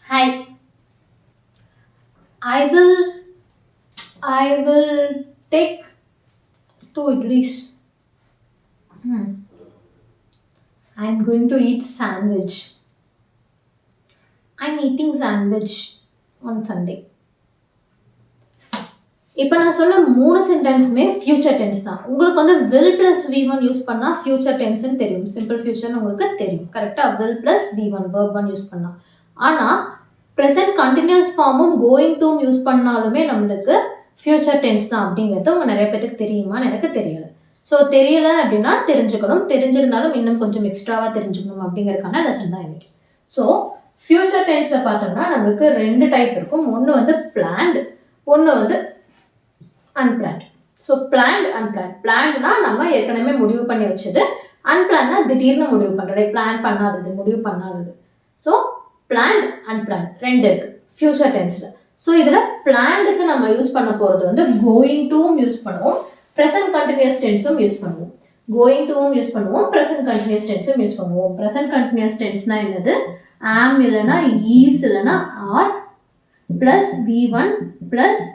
Hi, I will I will take two idlis. I'm going to eat sandwich. I'm eating sandwich on Sunday. இப்போ நான் சொன்ன மூணு சென்டென்ஸுமே future tense தான். உங்களுக்கு வந்து will plus V1 யூஸ் பண்ணால் ஃபியூச்சர் டென்ஸ்னு தெரியும். சிம்பிள் ஃபியூச்சர்னு உங்களுக்கு தெரியும். கரெக்டாக will plus V1 verb 1 use பண்ணால். ஆனால் ப்ரெசன்ட் கண்டினியூஸ் ஃபார்மும் கோயிங் டூம் யூஸ் பண்ணாலுமே நம்மளுக்கு ஃபியூச்சர் டென்ஸ் தான் அப்படிங்கிறது உங்கள் நிறைய பேருக்கு தெரியுமான்னு எனக்கு தெரியலை. ஸோ தெரியல அப்படின்னா தெரிஞ்சுக்கணும், தெரிஞ்சிருந்தாலும் இன்னும் கொஞ்சம் எக்ஸ்ட்ராவாக தெரிஞ்சுக்கணும் அப்படிங்கிறதுக்கான லெசன் தான் இன்னைக்கு. ஸோ ஃபியூச்சர் டென்ஸில் பார்த்தோம்னா நம்மளுக்கு ரெண்டு டைப் இருக்கும். ஒன்று வந்து பிளான்டு, ஒன்று வந்து அன்பிளான்ட். So planned unplanned. பிளான்ட்னா நம்ம ஏற்கனவே முடிவு பண்ணி வச்சது, அன்பிளான்னா திடீர்னு முடிவு பண்ணுறது, பிளான் பண்ணாதது, முடிவு பண்ணாதது. ஸோ பிளான்ட் அன்பிளான்ட் ரெண்டு இருக்கு ஃபியூச்சர் டென்ஸில். ஸோ இதில் பிளான்டுக்கு நம்ம யூஸ் பண்ண போகிறது வந்து கோயிங் டூவும் யூஸ் பண்ணுவோம், ப்ரெசன்ட் கண்டினியூஸ் டென்ஸும் யூஸ் பண்ணுவோம். கோயிங் டூவும் யூஸ் பண்ணுவோம், ப்ரெசன்ட் கண்டினியூஸ் டென்ஸும் யூஸ் பண்ணுவோம். ப்ரெசன்ட் கண்டினியூஸ் டென்ஸ்னா என்னது? ஆம் இல்லைனா ஈஸ் இல்லைனா R plus V1 plus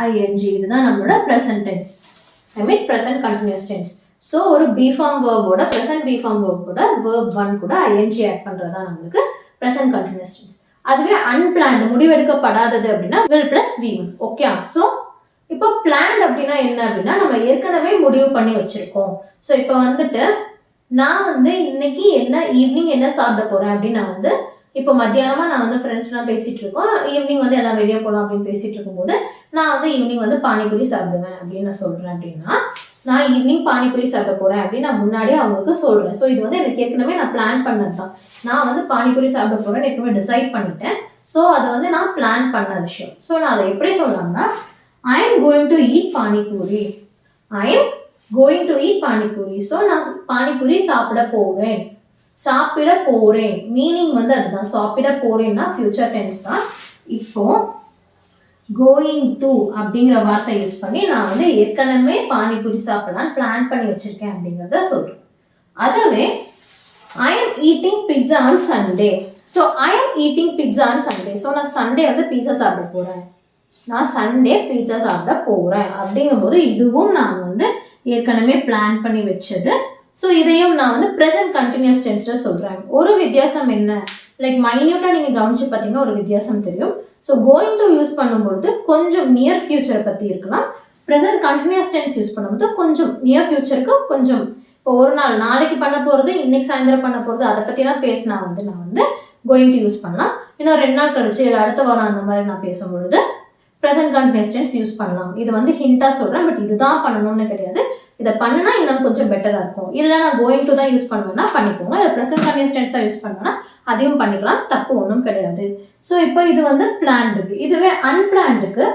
ing. இதுதான் நம்மளோட present tense, I mean present continuous tense. So ஒரு பி ஃபார்ம் வேர்போட ப்ரெசன்ட் பி ஃபார்ம் வேர்போட வேர்ப் 1 கூட ing ஆட் பண்ணுறது தான் நம்மளுக்கு ப்ரெசன்ட் கண்டினியூஸ் டென்ஸ். அதுவே அன்பிளான்டு, முடிவெடுக்கப்படாதது அப்படின்னா will plus V1. Okay. So இப்போ பிளான்ட் அப்படின்னா என்ன அப்படின்னா நம்ம ஏற்கனவே முடிவு பண்ணி வச்சிருக்கோம். ஸோ இப்போ வந்துட்டு நான் வந்து இன்னைக்கு என்ன ஈவினிங் என்ன சாப்பிட போறேன் அப்படின்னு நான் வந்து இப்போ மத்தியானமா நான் வந்து ஃப்ரெண்ட்ஸ்லாம் பேசிட்டு இருக்கோம், ஈவினிங் வந்து எல்லாம் வெளியே போகலாம் அப்படின்னு பேசிட்டு இருக்கும்போது நான் வந்து ஈவினிங் வந்து பானிபூரி சாப்பிடுவேன் அப்படின்னு நான் சொல்றேன். அப்படின்னா நான் ஈவினிங் பானிபூரி சாப்பிட போறேன் அப்படின்னு நான் முன்னாடியே அவங்களுக்கு சொல்றேன். ஸோ இது வந்து எனக்கு ஏற்கனவே நான் பிளான் பண்ணது தான். நான் வந்து பானிபூரி சாப்பிட போறேன்னு ஏற்கனவே டிசைட் பண்ணிட்டேன். ஸோ அதை வந்து நான் பிளான் பண்ண விஷயம். ஸோ நான் அதை எப்படி சொல்லலாம்னா ஐ am going to eat panipuri. I am going to eat panipuri. So நான் பானிபூரி சாப்பிட போவேன், சாப்பிட போறேன். மீனிங் வந்து அதுதான், சாப்பிட போறேன்னா ஃபியூச்சர் டென்ஸ் தான். இப்போ கோயிங் டு அப்படிங்கிற வார்த்தை யூஸ் பண்ணி நான் வந்து ஏற்கனவே பானிபூரி சாப்பிடலான்னு பிளான் பண்ணி வச்சிருக்கேன் அப்படிங்கிறத சொல்றேன். அதுவே ஐ am eating pizza on Sunday. So I am eating pizza on Sunday. So நான் சண்டே வந்து பீஸா சாப்பிட போறேன், நான் சண்டே பீட்சா சாப்பிட போறேன் அப்படிங்கும்போது இதுவும் நான் வந்து ஏற்கனவே பிளான் பண்ணி வச்சது. ஸோ இதையும் நான் வந்து ப்ரெசன்ட் கண்டினியூஸ் டென்ஸில் சொல்கிறேன். ஒரு வித்தியாசம் என்ன, லைக் மைன்யூட்டாக நீங்கள் கவனிச்சு பார்த்தீங்கன்னா ஒரு வித்தியாசம் தெரியும். ஸோ கோயிங் டு யூஸ் பண்ணும்பொழுது கொஞ்சம் நியர் ஃபியூச்சரை பற்றி இருக்கலாம், ப்ரெசன்ட் கண்டினியூஸ் டென்ஸ் யூஸ் பண்ணும்போது கொஞ்சம் நியர் ஃபியூச்சருக்கு கொஞ்சம், இப்போ ஒரு நாள் நாளைக்கு பண்ண போகிறது, இன்னைக்கு சாயந்தரம் பண்ண போகிறது, அதை பற்றிலாம் பேசினா வந்து நான் வந்து கோயிங் டு யூஸ் பண்ணலாம். இன்னும் 2 நாள் கழிச்சு இல்லை அடுத்த வாரம் அந்த மாதிரி நான் பேசும்பொழுது ப்ரெசன்ட் கண்டினியூஸ் டென்ஸ் யூஸ் பண்ணலாம். இது வந்து ஹிண்டாக சொல்கிறேன், பட் இதுதான் பண்ணணும்னு கிடையாது. இதை பண்ணினா இன்னும் கொஞ்சம் பெட்டராக இருக்கும். இல்லை நான் கோயிங் டு தான் யூஸ் பண்ணுவேன்னா பண்ணிக்கோங்க, இல்லை ப்ரெசன்ட் கண்டினியூஸ் டென்ஸ் தான் யூஸ் பண்ணுவேன்னா அதையும் பண்ணிக்கலாம், தப்பு ஒன்றும் கிடையாது. ஸோ இப்போ இது வந்து பிளான்டுக்கு. இதுவே அன்பிளான்டுக்கு,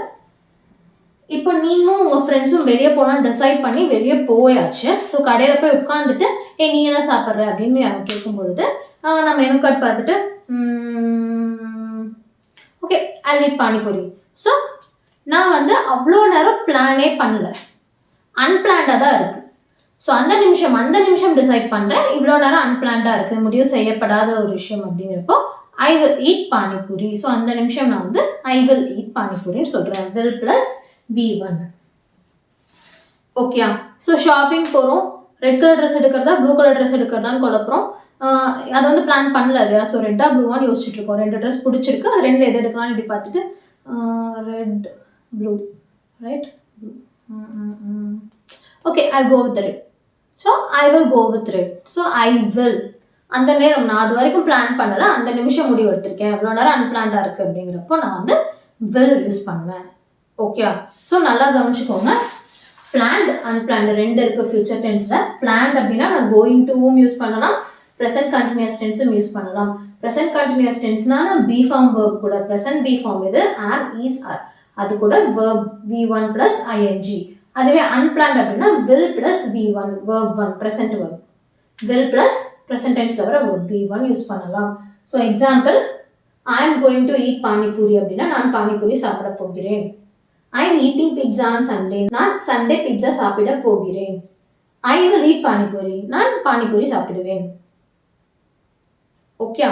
இப்போ நீங்களும் உங்கள் ஃப்ரெண்ட்ஸும் வெளியே போகலான்னு டிசைட் பண்ணி வெளியே போயாச்சு. ஸோ கடையில் போய் உட்காந்துட்டு நீ என்ன சாப்பிட்ற அப்படின்னு அவங்க கேட்கும் பொழுது நம்ம மெனு கார்டு பார்த்துட்டு okay I need panipuri. So நான் வந்து அவ்வளோ நேரம் பிளானே பண்ணல, அன்பிளான்டாக தான் இருக்குது. ஸோ அந்த நிமிஷம் டிசைட் பண்ணுறேன், இவ்வளோ நேரம் அன்பிளான்டாக இருக்குது, முடிவு செய்யப்படாத ஒரு விஷயம் அப்படிங்கிறப்போ I will eat panipuri. So அந்த நிமிஷம் நான் வந்து ஐ வில் ஈட் பானிபூரின்னு சொல்கிறேன், will plus V1. Okay. So shopping போகிறோம், ரெட் கலர் ட்ரெஸ் எடுக்கிறதா ப்ளூ கலர் ட்ரெஸ் எடுக்கிறதான்னு குழப்பறோம். அதை வந்து பிளான் பண்ணல இல்லையா. ஸோ ரெட்டா ப்ளூவான்னு யோசிச்சுட்டு இருக்கோம். 2 ட்ரெஸ் பிடிச்சிருக்கு, அது 2 எது எடுக்கலாம்னு இப்படி பார்த்துட்டு red blue, right blue, okay I go with red. So I will go with red. So I will, அந்த நேரம் நான் அது வரைக்கும் பிளான் பண்ணலை, அந்த நிமிஷம் முடிவு எடுத்திருக்கேன், இவ்வளோ நேரம் அன்பிளான்டாக இருக்குது அப்படிங்கிறப்போ நான் வந்து வில் யூஸ் பண்ணுவேன். ஓகே. ஸோ நல்லா கவனிச்சுக்கோங்க, பிளான்ட் அன்பிளான்டு ரெண்டு இருக்குது ஃபியூச்சர் டென்ஸில். பிளான்ட் அப்படின்னா நான் கோயிங் டுவும் யூஸ் பண்ணலாம், ப்ரெசன்ட் கண்டினியூஸ் டென்ஸும் யூஸ் பண்ணலாம். ப்ரெசன்ட் கண்டினியூஸ் டென்ஸ்னா பி ஃபார்ம் வேர்ப் கூட, ப்ரெசன்ட் பி ஃபார்ம் இது ஆம் ஈஸ் ஆர், அது கூட வேர்ப் V1 ப்ளஸ் ing. அதுவே அன்பிளான்ட் அப்படின்னா will plus V1 verb 1 present verb, will plus present டென்ஸில் வர வேர்ப் V1 யூஸ் பண்ணலாம். So example, I am going to eat panipuri அப்படின்னா நான் பானிபூரி சாப்பிட போகிறேன். I am eating pizza on Sunday, நான் சண்டே பிட்ஸா சாப்பிட போகிறேன். ஐ வில் ஈட் பானிபூரி, நான் பானிபூரி சாப்பிடுவேன். Okay.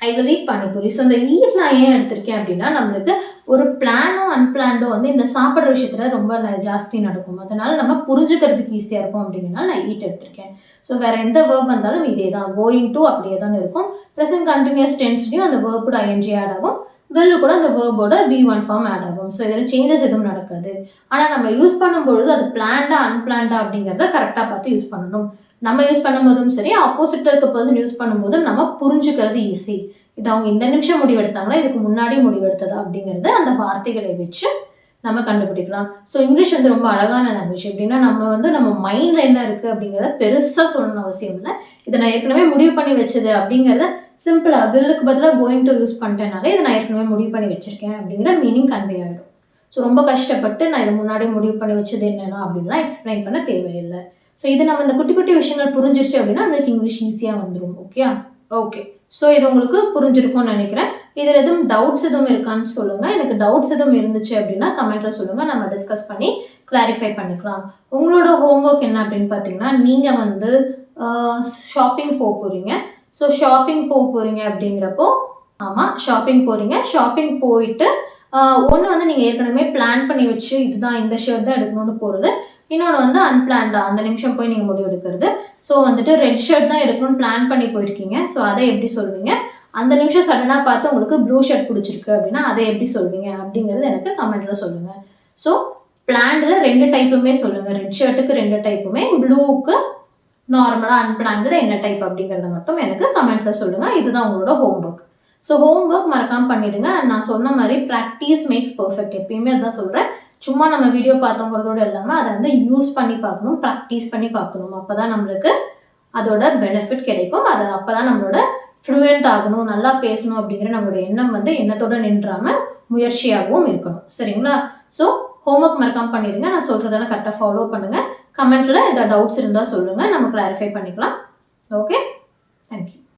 I will eat panipuri. So இந்த ஈட் நான் ஏன் எடுத்திருக்கேன் அப்படின்னா, நம்மளுக்கு ஒரு பிளானோ அன்பிளான்டோ வந்து இந்த சாப்பிட்ற விஷயத்துல ரொம்ப ஜாஸ்தி நடக்கும். அதனால நம்ம புரிஞ்சுக்கிறதுக்கு ஈஸியா இருக்கும் அப்படிங்கிறனால நான் ஈட் எடுத்திருக்கேன். ஸோ வேற எந்த வேர்ப் வந்தாலும் இதே தான். கோயிங் டு அப்படியே தான் இருக்கும். ப்ரெசென்ட் கண்டினியூஸ் டென்ஸ்லையும் அந்த வேர்ப் கூட ஐஎன்ஜி ஆட் ஆகும். வில் கூட அந்த வேர்போட V1 ஃபார்ம் ஆட் ஆகும். ஸோ இதில் சேஞ்சஸ் எதுவும் நடக்காது. ஆனால் நம்ம யூஸ் பண்ணும்பொழுது அது பிளான்டா அன்பிளான்டா அப்படிங்கிறத கரெக்டாக பார்த்து யூஸ் பண்ணணும். நம்ம யூஸ் பண்ணும்போதும் சரி, ஆப்போசிட்ல இருக்க பர்சன் யூஸ் பண்ணும்போதும் நம்ம புரிஞ்சுக்கிறது ஈஸி. இது அவங்க இந்த நிமிஷம் முடிவெடுத்தாங்களா, இதுக்கு முன்னாடி முடிவெடுத்ததா அப்படிங்கிறது அந்த வார்த்தைகளை வச்சு நம்ம கண்டுபிடிக்கலாம். ஸோ இங்கிலீஷ் வந்து ரொம்ப அழகான லாங்குவேஜ். எப்படின்னா நம்ம மைண்ட்ல என்ன இருக்கு அப்படிங்கிறத பெருசாக சொல்லணும்னு அவசியம் இல்லை. இதை நான் ஏற்கனவே முடிவு பண்ணி வச்சது அப்படிங்கிறத சிம்பிளா வில்லுக்கு பதிலாக கோயிங் டு யூஸ் பண்ணிட்டேனாலே இதை நான் ஏற்கனவே முடிவு பண்ணி வச்சிருக்கேன் அப்படிங்கிற மீனிங் கன்வே ஆகிடும். ஸோ ரொம்ப கஷ்டப்பட்டு நான் இதை முன்னாடி முடிவு பண்ணி வச்சது என்னன்னா அப்படின்லாம் எக்ஸ்பிளைன் பண்ண தேவையில்லை. ஸோ இது நம்ம இந்த குட்டி குட்டி விஷயங்கள் புரிஞ்சிருச்சு அப்படின்னா நம்மளுக்கு இங்கிலீஷ் ஈஸியாக வந்துடும். ஓகே. ஸோ இது உங்களுக்கு புரிஞ்சிருக்கும்னு நினைக்கிறேன். இதில் எதுவும் டவுட்ஸ் எதுவும் இருக்கான்னு சொல்லுங்கள். எனக்கு டவுட்ஸ் எதுவும் இருந்துச்சு அப்படின்னா கமெண்ட்டில் சொல்லுங்கள். நம்ம டிஸ்கஸ் பண்ணி கிளாரிஃபை பண்ணிக்கலாம். உங்களோட ஹோம்ஒர்க் என்ன அப்படின்னு பார்த்தீங்கன்னா, நீங்கள் வந்து ஷாப்பிங் போக போகிறீங்க. ஸோ ஷாப்பிங் போக போகிறீங்க அப்படிங்கிறப்போ, ஆமாம் ஷாப்பிங் போகிறீங்க. ஷாப்பிங் போயிட்டு ஒன்று வந்து நீங்கள் ஏற்கனவே பிளான் பண்ணி வச்சு இதுதான் இந்த ஷர்ட் தான் எடுக்கணும்னு போகிறது. இன்னொன்று வந்து அன்பிளான்டா அந்த நிமிஷம் போய் நீங்கள் முடிவு எடுக்கிறது. ஸோ வந்துட்டு ரெட் ஷர்ட் தான் எடுக்கணும்னு பிளான் பண்ணி போயிருக்கீங்க. ஸோ அதை எப்படி சொல்வீங்க? அந்த நிமிஷம் சடனாக பார்த்து உங்களுக்கு ப்ளூ ஷர்ட் பிடிச்சிருக்கு அப்படின்னா அதை எப்படி சொல்வீங்க அப்படிங்கிறது எனக்கு கமெண்ட்டில் சொல்லுங்கள். ஸோ பிளான்டில் 2 டைப்புமே சொல்லுங்கள். ரெட் ஷர்ட்டுக்கு 2 டைப்புமே, ப்ளூவுக்கு நார்மலாக அன்பிளான்டு என்ன டைப் அப்படிங்கிறத மட்டும் எனக்கு கமெண்ட்டில் சொல்லுங்கள். இதுதான் உங்களோட ஹோம்ஒர்க். ஸோ ஹோம்ஒர்க் மறக்காமல் பண்ணிவிடுங்க. நான் சொன்ன மாதிரி ப்ராக்டிஸ் மேக்ஸ் பர்ஃபெக்ட். எப்பயுமே அதான் சொல்கிறேன். சும்மா நம்ம வீடியோ பார்த்தோங்கிறதோடு இல்லாமல் அதை வந்து யூஸ் பண்ணி பார்க்கணும், ப்ராக்டிஸ் பண்ணி பார்க்கணும். அப்போ தான் நம்மளுக்கு அதோட பெனிஃபிட் கிடைக்கும். அது அப்போ தான் நம்மளோட ஃப்ளூயண்ட் ஆகணும், நல்லா பேசணும் அப்படிங்கிற நம்மளோட எண்ணம் வந்து எண்ணத்தோடு நின்றாமல் முயற்சியாகவும் இருக்கணும். சரிங்களா? ஸோ ஹோம்ஒர்க் மறக்காமல் பண்ணிவிடுங்க. நான் சொல்கிறதெல்லாம் கரெக்டாக ஃபாலோ பண்ணுங்கள். கமெண்ட்டில் ஏதாவது டவுட்ஸ் இருந்தால் சொல்லுங்கள். நம்ம கிளாரிஃபை பண்ணிக்கலாம். Okay, thank you.